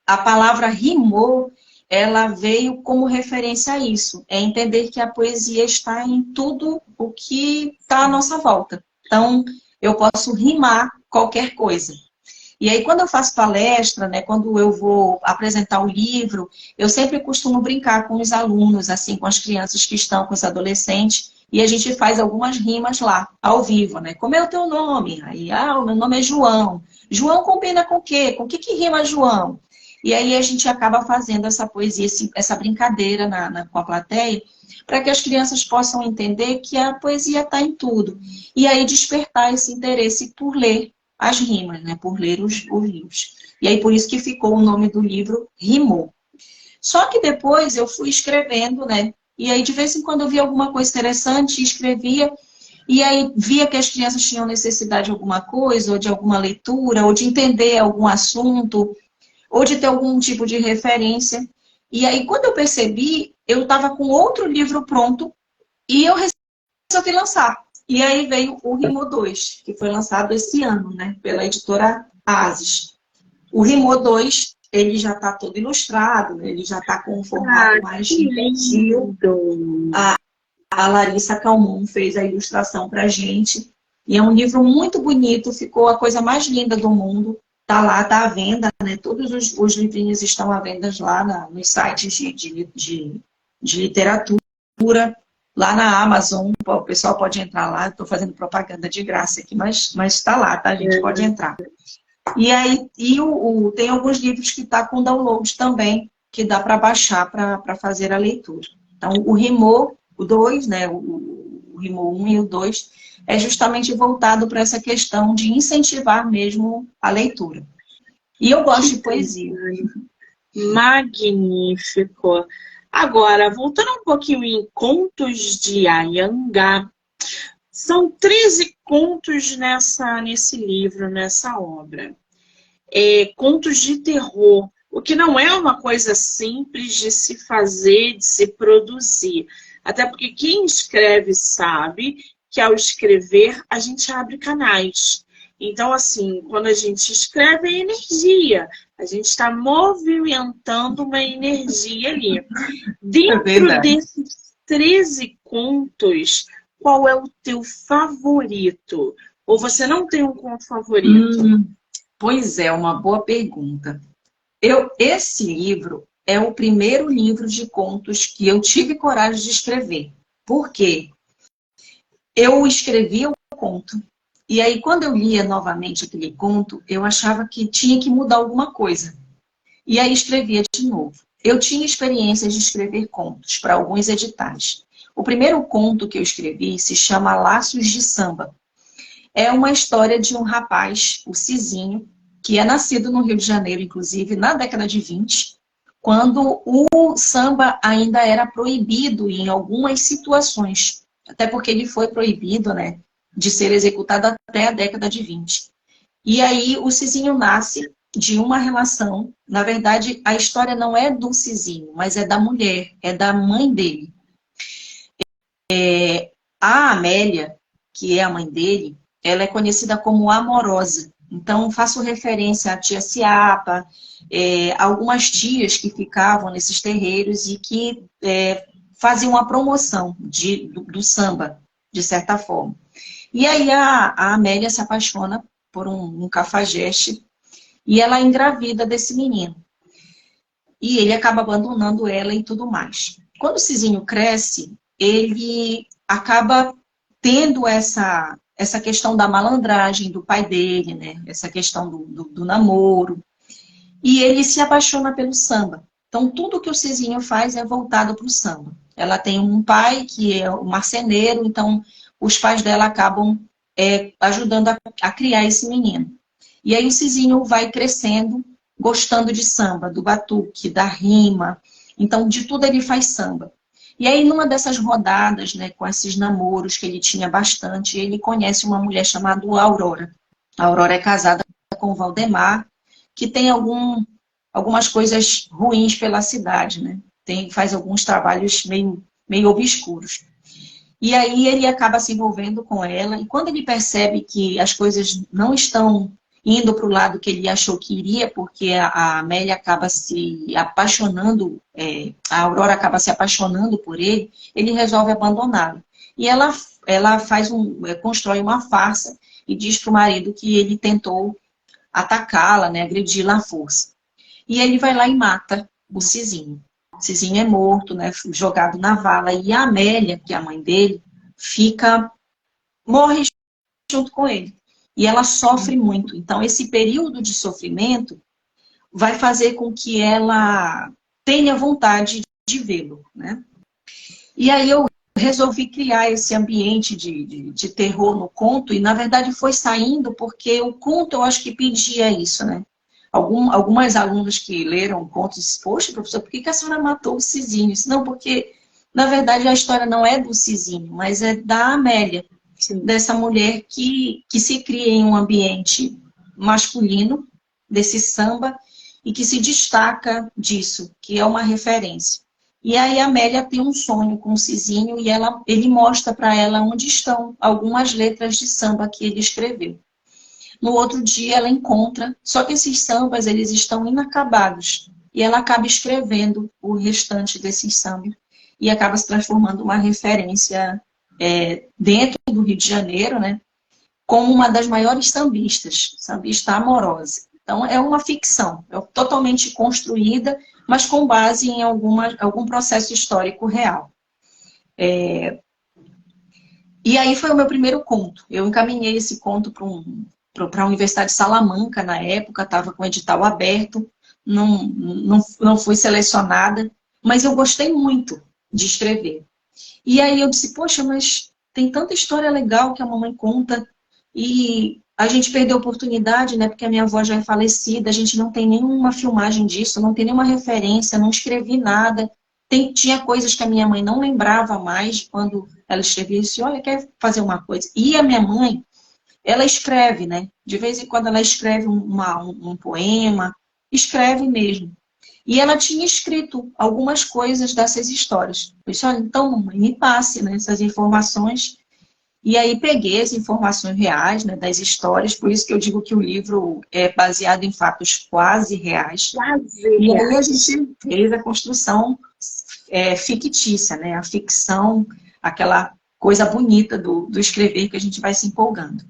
a palavra rimou, ela veio como referência a isso. É entender que a poesia está em tudo o que está à nossa volta. Então, eu posso rimar qualquer coisa. E aí, quando eu faço palestra, né, quando eu vou apresentar o livro, eu sempre costumo brincar com os alunos, assim, com as crianças que estão, com os adolescentes, e a gente faz algumas rimas lá, ao vivo, né? Como é o teu nome? Aí, o meu nome é João. João combina com o quê? Com o que rima João? E aí a gente acaba fazendo essa poesia, essa brincadeira com a plateia, para que as crianças possam entender que a poesia está em tudo. E aí despertar esse interesse por ler as rimas, né? Por ler os livros. E aí por isso que ficou o nome do livro Rimou. Só que depois eu fui escrevendo, né? E aí de vez em quando eu via alguma coisa interessante, escrevia, e aí via que as crianças tinham necessidade de alguma coisa, ou de alguma leitura, ou de entender algum assunto, ou de ter algum tipo de referência. E aí, quando eu percebi, eu estava com outro livro pronto e eu resolvi lançar. E aí veio o Rimou 2, que foi lançado esse ano, né, pela editora Ases. O Rimou 2, ele já está todo ilustrado, né, ele já está com um formato mais infantil. A Larissa Calmon fez a ilustração para a gente. E é um livro muito bonito, ficou a coisa mais linda do mundo. Tá lá, tá à venda, né? Todos os livrinhos estão à venda lá nos sites de literatura, lá na Amazon. O pessoal pode entrar lá. Estou fazendo propaganda de graça aqui, mas está lá, tá? A gente pode entrar. E aí tem alguns livros que tá com download também, que dá para baixar para fazer a leitura. Então, o Rimou, o 2, né? O Rimou 1 e o 2, é justamente voltado para essa questão de incentivar mesmo a leitura. E eu gosto de poesia. Magnífico. Agora, voltando um pouquinho em Contos de Anhangá, são 13 contos nesse livro, nessa obra. Contos de terror, o que não é uma coisa simples de se fazer, de se produzir. Até porque quem escreve sabe que ao escrever a gente abre canais. Então, assim, quando a gente escreve é energia. A gente está movimentando uma energia ali. Dentro desses 13 contos, qual é o teu favorito? Ou você não tem um conto favorito? Pois é, uma boa pergunta. Esse livro é o primeiro livro de contos que eu tive coragem de escrever. Por quê? Eu escrevia o conto, e aí quando eu lia novamente aquele conto, eu achava que tinha que mudar alguma coisa. E aí escrevia de novo. Eu tinha experiências de escrever contos para alguns editais. O primeiro conto que eu escrevi se chama Laços de Samba. É uma história de um rapaz, o Cizinho, que é nascido no Rio de Janeiro, inclusive, na década de 20, quando o samba ainda era proibido em algumas situações. Até porque ele foi proibido, né, de ser executado até a década de 20. E aí o Cizinho nasce de uma relação. Na verdade, a história não é do Cizinho, mas é da mulher, é da mãe dele. A Amélia, que é a mãe dele, ela é conhecida como amorosa. Então, faço referência à tia Ciapa, algumas tias que ficavam nesses terreiros e que faziam a promoção do samba, de certa forma. E aí a Amélia se apaixona por um cafajeste e ela é engravida desse menino. E ele acaba abandonando ela e tudo mais. Quando o Cizinho cresce, ele acaba tendo essa questão da malandragem do pai dele, né? Essa questão do namoro. E ele se apaixona pelo samba. Então, tudo que o Cizinho faz é voltado para o samba. Ela tem um pai que é o marceneiro, então os pais dela acabam ajudando a criar esse menino. E aí o Cizinho vai crescendo, gostando de samba, do batuque, da rima. Então, de tudo ele faz samba. E aí, numa dessas rodadas, né, com esses namoros que ele tinha bastante, ele conhece uma mulher chamada Aurora. A Aurora é casada com o Valdemar, que tem algumas coisas ruins pela cidade, né? Faz alguns trabalhos meio obscuros. E aí ele acaba se envolvendo com ela, e quando ele percebe que as coisas não estão indo para o lado que ele achou que iria, porque a Amélia acaba se apaixonando, a Aurora acaba se apaixonando por ele, ele resolve abandoná-la. E ela constrói uma farsa e diz para o marido que ele tentou atacá-la, né, agredi-la à força. E ele vai lá e mata o Cizinho. O Cizinho é morto, né, jogado na vala, e a Amélia, que é a mãe dele, morre junto com ele. E ela sofre muito. Então, esse período de sofrimento vai fazer com que ela tenha vontade de vê-lo, né? E aí eu resolvi criar esse ambiente de terror no conto, e na verdade foi saindo porque o conto eu acho que pedia isso, né? Algumas alunas que leram o conto disseram, poxa, professor, por que a senhora matou o Cizinho? Não, porque na verdade a história não é do Cizinho, mas é da Amélia. Sim. Dessa mulher que se cria em um ambiente masculino, desse samba, e que se destaca disso, que é uma referência. E aí a Amélia tem um sonho com o Cizinho e ele mostra para ela onde estão algumas letras de samba que ele escreveu. No outro dia ela encontra, só que esses sambas eles estão inacabados. E ela acaba escrevendo o restante desses sambas e acaba se transformando uma referência dentro do Rio de Janeiro, né? Como uma das maiores sambistas, sambista amorosa. Então é uma ficção, totalmente construída, mas com base em algum processo histórico real. E aí foi o meu primeiro conto. Eu encaminhei esse conto para a Universidade de Salamanca, na época, estava com o edital aberto, não fui selecionada, mas eu gostei muito de escrever. E aí eu disse, poxa, mas tem tanta história legal que a mamãe conta, e a gente perdeu a oportunidade, né, porque a minha avó já é falecida, a gente não tem nenhuma filmagem disso, não tem nenhuma referência, não escrevi nada. Tinha coisas que a minha mãe não lembrava mais quando ela escrevia e disse, olha, quer fazer uma coisa? E a minha mãe, ela escreve, né? De vez em quando ela escreve um poema, escreve mesmo. E ela tinha escrito algumas coisas dessas histórias. Eu disse, olha, então, mamãe, me passe, né, essas informações. E aí peguei as informações reais, né, das histórias, por isso que eu digo que o livro é baseado em fatos quase reais. E aí a gente fez a construção fictícia, né, a ficção, aquela coisa bonita do escrever que a gente vai se empolgando.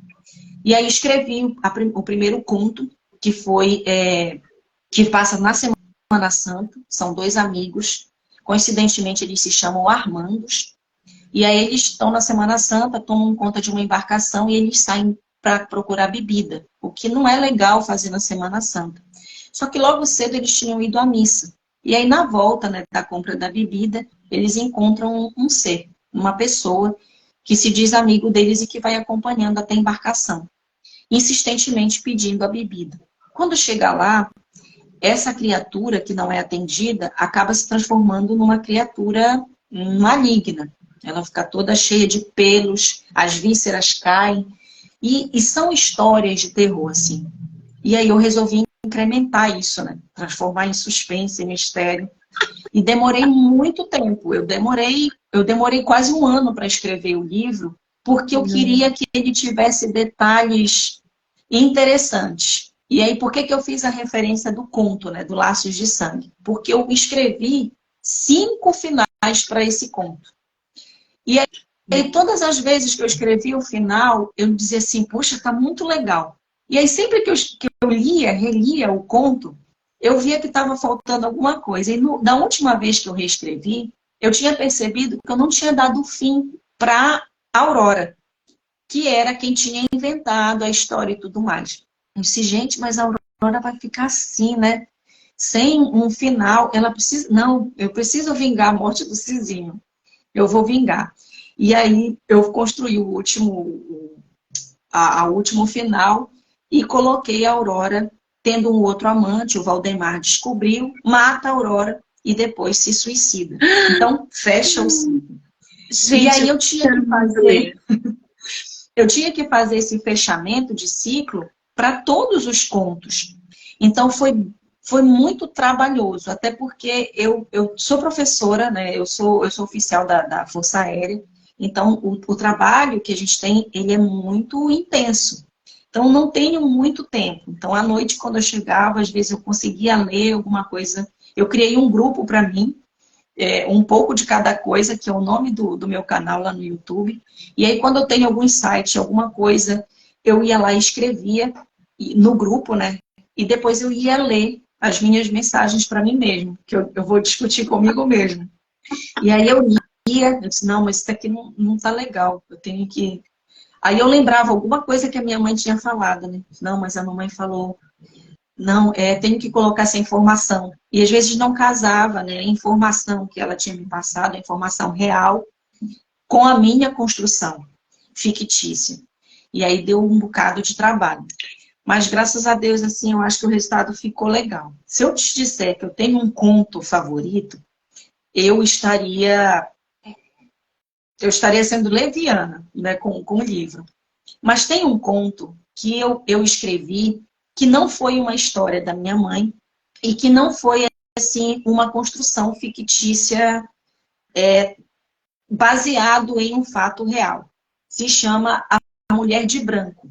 E aí escrevi o primeiro conto, que passa na Semana Santa, são dois amigos, coincidentemente eles se chamam Armandos, e aí eles estão na Semana Santa, tomam conta de uma embarcação e eles saem para procurar bebida, o que não é legal fazer na Semana Santa. Só que logo cedo eles tinham ido à missa. E aí na volta, né, da compra da bebida, eles encontram um ser, uma pessoa que se diz amigo deles e que vai acompanhando até a embarcação, insistentemente pedindo a bebida. Quando chega lá, essa criatura que não é atendida acaba se transformando numa criatura maligna. Ela fica toda cheia de pelos, as vísceras caem. E são histórias de terror, assim. E aí eu resolvi incrementar isso, né? Transformar em suspense, em mistério. E demorei muito tempo. Eu demorei quase um ano para escrever o livro, porque eu queria que ele tivesse detalhes interessantes. E aí, por que eu fiz a referência do conto, né? Do Laços de Sangue? Porque eu escrevi 5 finais para esse conto. E aí, todas as vezes que eu escrevi o final, eu dizia assim, poxa, tá muito legal. E aí, sempre que eu relia o conto, eu via que estava faltando alguma coisa. E da última vez que eu reescrevi, eu tinha percebido que eu não tinha dado fim para Aurora, que era quem tinha inventado a história e tudo mais. Eu disse, gente, mas a Aurora vai ficar assim, né? Sem um final, ela precisa... Não, eu preciso vingar a morte do Cizinho. Eu vou vingar. E aí eu construí o último final e coloquei a Aurora tendo um outro amante, o Valdemar descobriu, mata a Aurora e depois se suicida. Então, fecha o ciclo. E aí eu tinha que fazer esse fechamento de ciclo para todos os contos. Então, foi foi muito trabalhoso, até porque eu sou professora, né? Eu sou oficial da Força Aérea, então o trabalho que a gente tem, ele é muito intenso. Então, não tenho muito tempo. Então, à noite, quando eu chegava, às vezes eu conseguia ler alguma coisa. Eu criei um grupo para mim, um pouco de cada coisa, que é o nome do meu canal lá no YouTube. E aí, quando eu tenho algum insight, alguma coisa, eu ia lá e escrevia no grupo, né? E depois eu ia ler as minhas mensagens para mim mesmo, que eu vou discutir comigo mesmo. E aí eu eu disse, não, mas isso aqui não tá legal, eu tenho que... Aí eu lembrava alguma coisa que a minha mãe tinha falado, né? Não, mas a mamãe falou, não, tenho que colocar essa informação. E às vezes não casava, né? A informação que ela tinha me passado, a informação real, com a minha construção fictícia. E aí deu um bocado de trabalho. Mas graças a Deus, assim, eu acho que o resultado ficou legal. Se eu te disser que eu tenho um conto favorito, eu estaria sendo leviana, né, com o livro. Mas tem um conto que eu escrevi que não foi uma história da minha mãe e que não foi, assim, uma construção fictícia baseado em um fato real. Se chama A Mulher de Branco,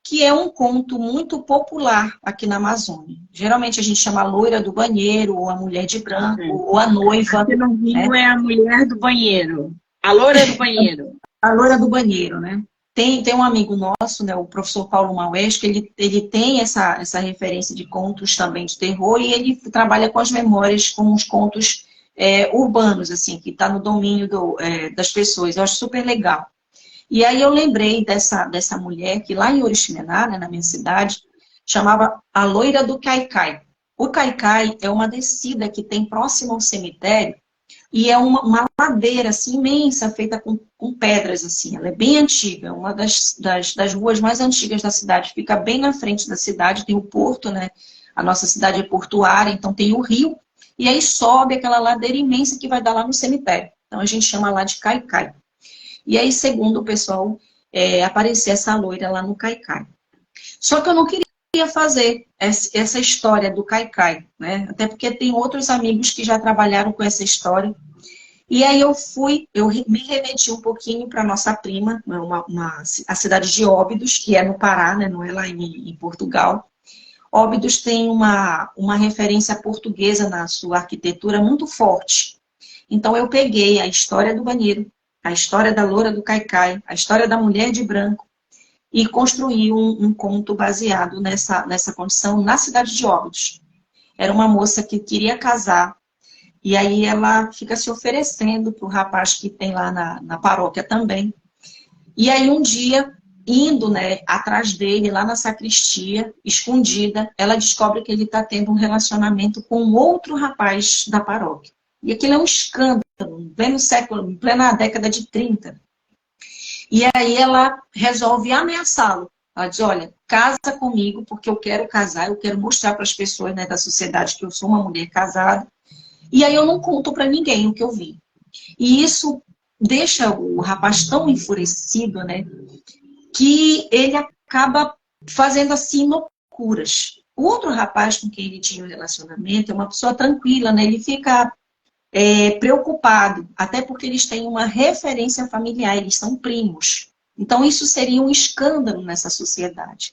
que é um conto muito popular aqui na Amazônia. Geralmente a gente chama a loira do banheiro, ou a mulher de branco, ou a noiva. Aqui no Rio, né? é a mulher do banheiro. A loira do banheiro. A loira do banheiro, né? Tem um amigo nosso, né, o professor Paulo Maués, que ele tem essa referência de contos também de terror, e ele trabalha com as memórias, com os contos urbanos, assim, que está no domínio das pessoas. Eu acho super legal. E aí eu lembrei dessa mulher que lá em Oriximiná, né, na minha cidade, chamava a Loira do Caicai. O Caicai é uma descida que tem próximo ao cemitério, e é uma ladeira assim, imensa, feita com pedras. Assim. Ela é bem antiga, é uma das ruas mais antigas da cidade. Fica bem na frente da cidade, tem o porto, né? A nossa cidade é portuária, então tem o rio. E aí sobe aquela ladeira imensa que vai dar lá no cemitério. Então a gente chama lá de Caicai. E aí, segundo o pessoal, aparecer essa loira lá no Caicai. Só que eu não queria fazer essa história do Caicai, né? Até porque tem outros amigos que já trabalharam com essa história. E aí eu me remeti um pouquinho para nossa prima, a cidade de Óbidos, que é no Pará, né? Não é lá em Portugal. Óbidos tem uma referência portuguesa na sua arquitetura muito forte. Então eu peguei a história do banheiro, a história da loura do Caicai, a história da mulher de branco, e construí um conto baseado nessa condição na cidade de Óbidos. Era uma moça que queria casar, e aí ela fica se oferecendo para o rapaz que tem lá na paróquia também. E aí um dia, indo, né, atrás dele, lá na sacristia, escondida, ela descobre que ele está tendo um relacionamento com outro rapaz da paróquia. E aquilo é um escândalo, em plena década de 30. E aí ela resolve ameaçá-lo. Ela diz, olha, casa comigo, porque eu quero casar, eu quero mostrar para as pessoas, né, da sociedade que eu sou uma mulher casada. E aí eu não conto para ninguém o que eu vi. E isso deixa o rapaz tão enfurecido, né, que ele acaba fazendo assim loucuras. O outro rapaz com quem ele tinha um relacionamento é uma pessoa tranquila, né, ele fica preocupado, até porque eles têm uma referência familiar, eles são primos. Então isso seria um escândalo nessa sociedade.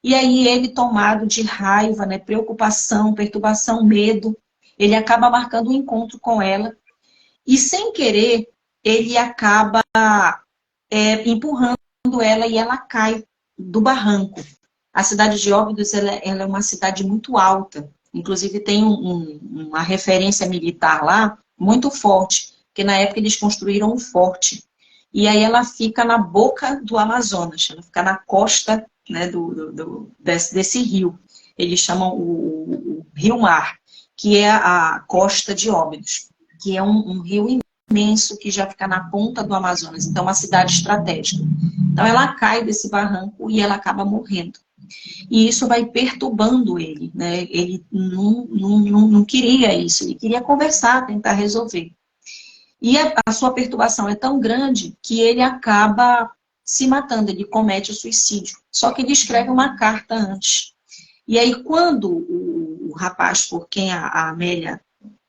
E aí ele, tomado de raiva, né, preocupação, perturbação, medo, ele acaba marcando um encontro com ela e, sem querer, ele acaba empurrando ela e ela cai do barranco. A cidade de Óbidos ela é uma cidade muito alta. Inclusive tem uma referência militar lá muito forte, porque na época eles construíram um forte. E aí ela fica na boca do Amazonas, ela fica na costa, né, desse rio. Eles chamam o Rio Mar, que é a costa de Óbidos, que é um rio imenso que já fica na ponta do Amazonas. Então é uma cidade estratégica. Então ela cai desse barranco e ela acaba morrendo. E isso vai perturbando ele, né? Ele não queria isso, ele queria conversar, tentar resolver. E a sua perturbação é tão grande que ele acaba se matando, ele comete o suicídio. Só que ele escreve uma carta antes. E aí, quando o rapaz por quem a Amélia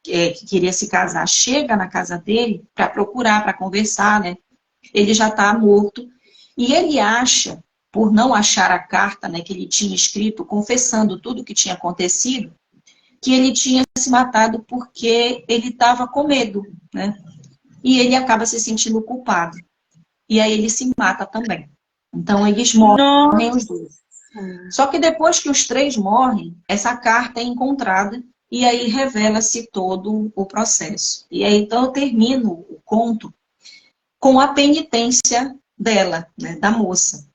que queria se casar chega na casa dele para procurar, para conversar, né? Ele já está morto. E ele acha, por não achar a carta, né, que ele tinha escrito, confessando tudo o que tinha acontecido, que ele tinha se matado porque ele estava com medo, né? E ele acaba se sentindo culpado. E aí ele se mata também. Então eles morrem os dois. Só que depois que os três morrem, essa carta é encontrada e aí revela-se todo o processo. E aí então eu termino o conto com a penitência dela, né, da moça,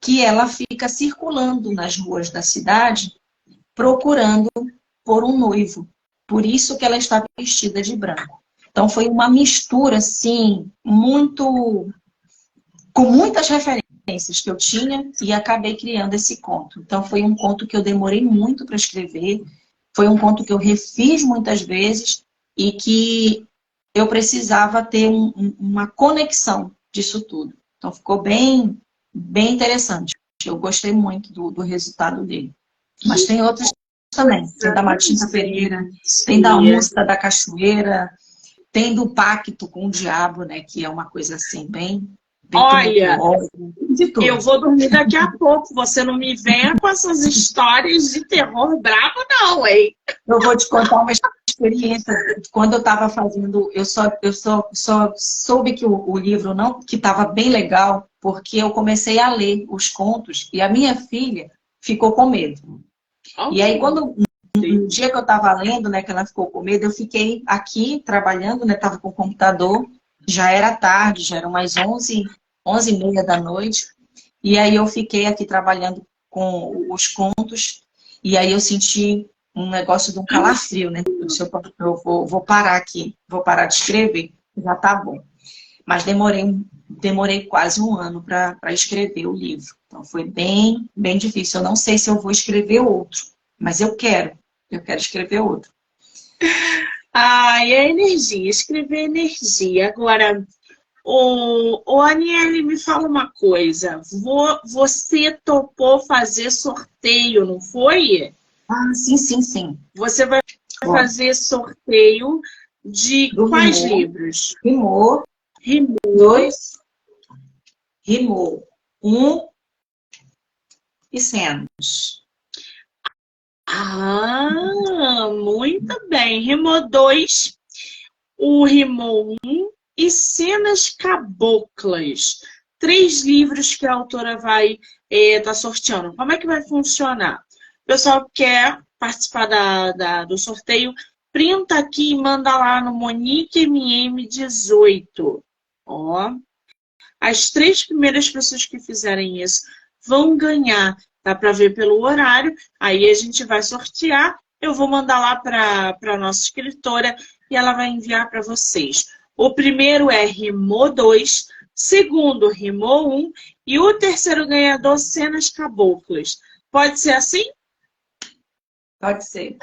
que ela fica circulando nas ruas da cidade procurando por um noivo. Por isso que ela está vestida de branco. Então foi uma mistura, assim, com muitas referências que eu tinha e acabei criando esse conto. Então foi um conto que eu demorei muito para escrever, foi um conto que eu refiz muitas vezes e que eu precisava ter uma conexão disso tudo. Então ficou bem, bem interessante. Eu gostei muito do resultado dele. Mas tem outros também. Tem da Matinta Pereira, tem da Onça da Cachoeira, tem do Pacto com o Diabo, né? Que é uma coisa assim, bem olha, eu vou dormir daqui a pouco. Você não me venha com essas histórias de terror brabo, não, hein? Eu vou te contar uma experiência. Quando eu estava fazendo, eu só soube que o livro não, que estava bem legal, porque eu comecei a ler os contos e a minha filha ficou com medo. E aí, no dia que eu estava lendo, né, que ela ficou com medo, eu fiquei aqui trabalhando, né, estava com o computador, já era tarde, já eram umas 11h30 da noite, e aí eu fiquei aqui trabalhando com os contos, e aí eu senti um negócio de um calafrio, né? Eu disse, eu vou parar aqui, vou parar de escrever, já tá bom. Mas demorei quase um ano para escrever o livro. Então foi bem, bem difícil. Eu não sei se eu vou escrever outro, mas eu quero escrever outro. Ai, é energia, escrever energia. Agora, Aniele, me fala uma coisa. Você topou fazer sorteio, não foi? Ah, sim, sim, sim. Você vai fazer sorteio de quais livros? Rimou. Rimou. 2. Rimou. 1. E Cenas. Ah, muito bem. Rimou 2, o Rimou 1 e Cenas Caboclas. 3 livros que a autora vai estar sorteando. Como é que vai funcionar? O pessoal quer participar do sorteio, printa aqui e manda lá no Monique MM18. Ó, as 3 primeiras pessoas que fizerem isso vão ganhar. Dá para ver pelo horário. Aí a gente vai sortear. Eu vou mandar lá para a nossa escritora e ela vai enviar para vocês. O primeiro é Rimou 2, segundo Rimou 1 e o terceiro ganhador, Cenas Caboclas. Pode ser assim? Pode ser.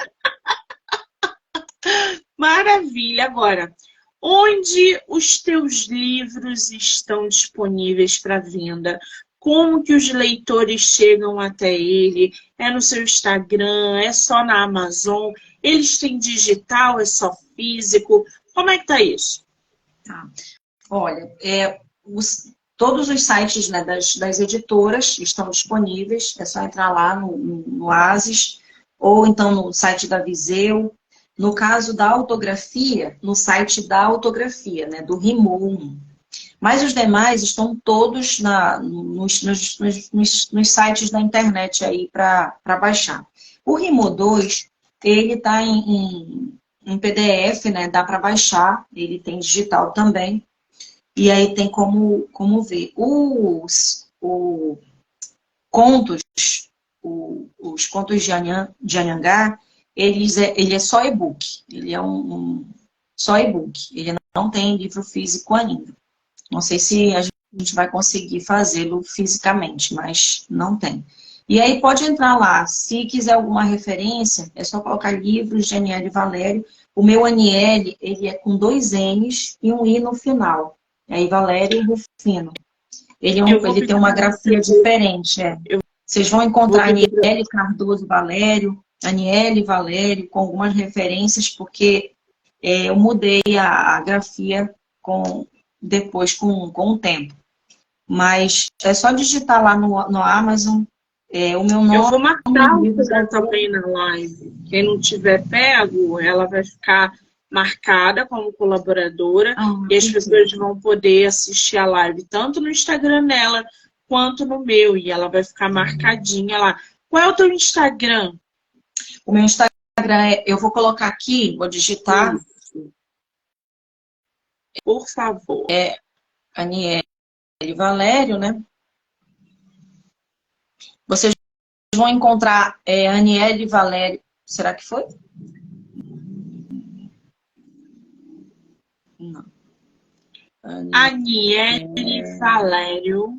Maravilha! Agora, onde os teus livros estão disponíveis para venda? Como que os leitores chegam até ele? É no seu Instagram? É só na Amazon? Eles têm digital? É só físico? Como é que tá isso? Tá. Olha, todos os sites, né, das editoras estão disponíveis. É só entrar lá no Asis ou então no site da Viseu. No caso da autografia, no site da autografia, né, do Rimou. Mas os demais estão todos nos sites da internet aí para baixar. O Rimou 2, ele está em PDF, né? Dá para baixar, ele tem digital também. E aí tem como ver. Os contos de Anhangá, ele é só e-book. Ele é só e-book. Ele não tem livro físico ainda. Não sei se a gente vai conseguir fazê-lo fisicamente, mas não tem. E aí pode entrar lá. Se quiser alguma referência, é só colocar livros de Aniele Valério. O meu Aniele, ele é com 2 N's e um I no final. E aí Valério Rufino. Ele tem uma grafia diferente. Vocês vão encontrar Aniele Cardoso Valério. Aniele, Valério, com algumas referências, porque eu mudei a grafia depois com o tempo. Mas é só digitar lá no Amazon o meu Eu nome. vou marcar você também na live. Quem não tiver pego, ela vai ficar marcada como colaboradora e as pessoas vão poder assistir a live tanto no Instagram dela quanto no meu. E ela vai ficar marcadinha lá. Qual é o teu Instagram? O meu Instagram eu vou colocar aqui, vou digitar. Isso. Por favor. Aniele Valério, né? Vocês vão encontrar Aniele Valério. Será que foi? Não. Aniele Valério.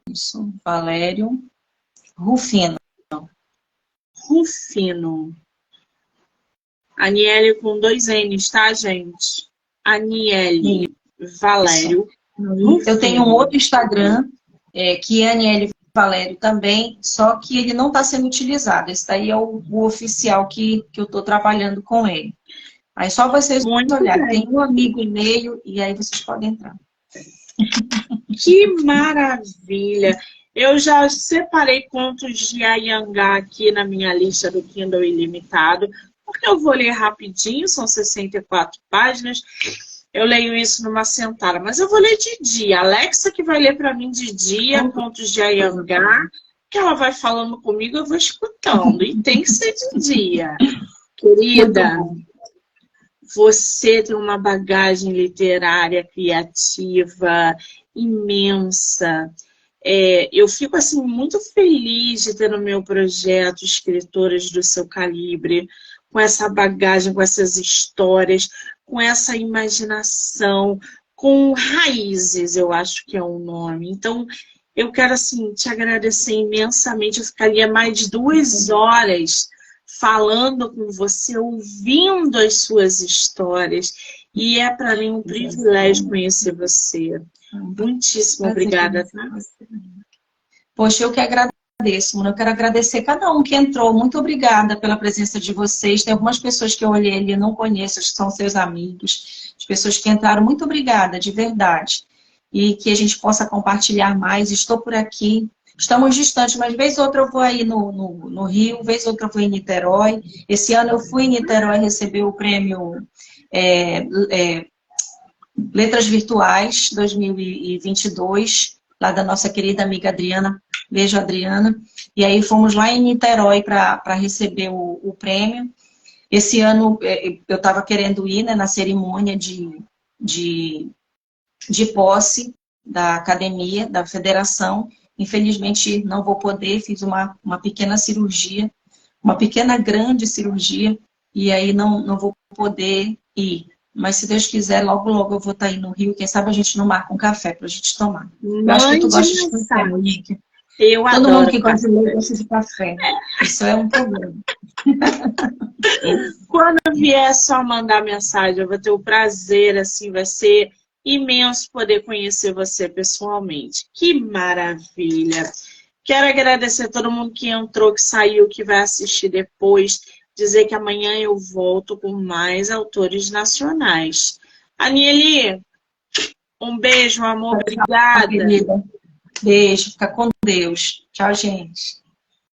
Isso, Valério Rufino. Rufino. Aniele com 2 N's, tá, gente? Aniele Valério Rufino. Eu tenho um outro Instagram, que é Aniele Valério também, só que ele não está sendo utilizado. Esse daí é o oficial que eu estou trabalhando com ele. Aí só vocês olharem, tem um amigo e meio, e aí vocês podem entrar. Que maravilha! Eu já separei contos de Ayangá aqui na minha lista do Kindle Ilimitado, porque eu vou ler rapidinho, são 64 páginas. Eu leio isso numa sentada, mas eu vou ler de dia. A Alexa que vai ler para mim de dia, contos de Ayangá, que ela vai falando comigo, eu vou escutando. E tem que ser de dia. Querida, você tem uma bagagem literária, criativa, imensa. Eu fico assim muito feliz de ter no meu projeto escritoras do seu calibre, com essa bagagem, com essas histórias, com essa imaginação, com raízes, eu acho que é o nome. Então, eu quero assim te agradecer imensamente. Eu ficaria mais 2 horas falando com você, ouvindo as suas histórias. E é para mim um privilégio conhecer você. Muitíssimo obrigada. Poxa, eu que agradeço, mano. Eu quero agradecer cada um que entrou. Muito obrigada pela presença de vocês. Tem algumas pessoas que eu olhei ali e não conheço, acho que são seus amigos. As pessoas que entraram, muito obrigada, de verdade. E que a gente possa compartilhar mais. Estou por aqui. Estamos distantes, mas vez ou outra eu vou aí no Rio, vez ou outra eu vou em Niterói. Esse ano eu fui em Niterói receber o prêmio Letras Virtuais 2022, lá da nossa querida amiga Adriana. Beijo, Adriana. E aí fomos lá em Niterói para receber o prêmio. Esse ano eu estava querendo ir, né, na cerimônia de posse da academia, da federação. Infelizmente não vou poder, fiz uma pequena cirurgia, uma pequena grande cirurgia, e aí não vou poder ir. Mas se Deus quiser, logo logo eu vou estar aí no Rio, quem sabe a gente não marca um café pra gente tomar. Eu acho que tu gosta de café, Monique. Eu Todo adoro mundo que gosta de ler gosta de café. Isso é um problema. Quando vier, é só mandar mensagem. Eu vou ter o prazer, assim, vai ser imenso poder conhecer você pessoalmente. Que maravilha! Quero agradecer a todo mundo que entrou, que saiu, que vai assistir depois. Dizer que amanhã eu volto com mais autores nacionais. Aniele, um beijo, amor. Obrigada. Querida. Beijo, fica com Deus. Tchau, gente.